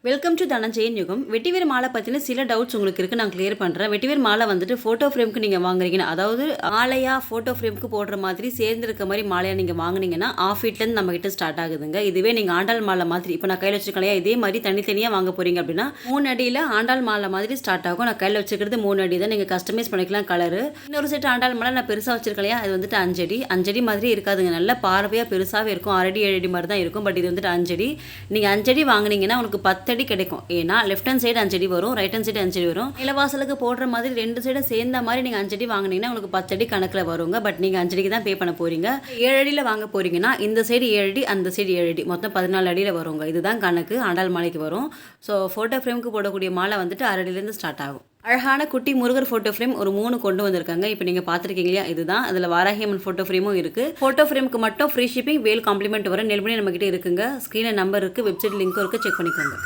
Welcome to Dhananjayan யுகம். வெட்டிவேர் மாலை பற்றின சில டவுட்ஸ் உங்களுக்கு இருக்குது, நான் கிளியர் பண்ணுறேன். வெட்டிவேர் மாலை வந்துட்டு ஃபோட்டோ ஃப்ரேமுக்கு நீங்கள் வாங்குறீங்கன்னா, அதாவது மாலையாக ஃபோட்டோ ஃப்ரேமுக்கு போடுற மாதிரி சேர்ந்துருக்க மாதிரி மாலையாக நீங்கள் வாங்கினீங்கன்னா ஆஃப் ஃபீட்லேருந்து நம்மகிட்ட ஸ்டார்ட் ஆகுதுங்க. இதுவே நீங்கள் ஆண்டாள் மாலை மாதிரி இப்போ நான் கையில் வச்சுருக்கலையா, இதே மாதிரி தனித்தனியாக வாங்க போகிறீங்க அப்படின்னா 3 அடியில் ஆண்டாள் மாலை மாதிரி ஸ்டார்ட் ஆகும். நான் கையில் வச்சுக்கிறது 3 அடி தான். நீங்கள் கஸ்டமைஸ் பண்ணிக்கலாம் கலரு. இன்னொரு செட் ஆண்டாள் மாலை நான் பெருசாக வச்சுருக்கலையா, அது வந்துட்டு 5 அடி. 5 அடி மாதிரி இருக்காதுங்க, நல்ல பார்வையாக பெருசாகவே இருக்கும். 6 அடி 7 அடி மாதிரி தான் இருக்கும். பட் இது வந்துட்டு 5 அடி. நீங்கள் 5 அடி வாங்கினீங்கன்னா உங்களுக்கு 10 அடி கிடைக்கும். ஏன்னா லெஃப்ட் ஹேண்ட் சைடு 5 அடி வரும், ரைட் ஹேண்ட் சைடு 5 அடி வரும். நிலவாசலுக்கு போடுற மாதிரி 2 சைடும் சேர்ந்த மாதிரி நீங்கள் 5 அடி வாங்கினீங்கன்னா உங்களுக்கு 10 அடி கணக்கில் வருங்க. பட் நீங்கள் 5 அடிக்கு தான் பே பண்ண போறீங்க. 7 அடியில் வாங்க போறீங்கன்னா இந்த சைடு 7 அடி, அந்த சைடு 7 அடி, மொத்தம் 14 அடியில் வருங்க. இதுதான் கணக்கு ஆண்டாள் மாலைக்கு வரும். ஸோ ஃபோட்டோ ஃப்ரேமுக்கு போடக்கூடிய மாலை வந்துட்டு 6 அடியிலேருந்து ஸ்டார்ட் ஆகும். அழகான குட்டி முருகர் ஃபோட்டோ ஃப்ரேம் ஒரு 3 கொண்டு வந்திருக்காங்க. இப்போ நீங்கள் பார்த்துருக்கீங்க இல்லையா, இதுதான். அதில் வாராகியம்மன் ஃபோட்டோ ஃப்ரேமும் இருக்குது. ஃபோட்டோ ஃப்ரேமுக்கு மட்டும் ஃப்ரீ ஷிப்பிங், வேல் காம்ப்ளிமெண்ட் வரும். நெல்மணி நம்மகிட்ட இருக்குங்க. ஸ்க்ரீனில் நம்பர் இருக்குது, வெப்சைட் லிங்க்கும் இருக்குது, செக் பண்ணிக்கோங்க.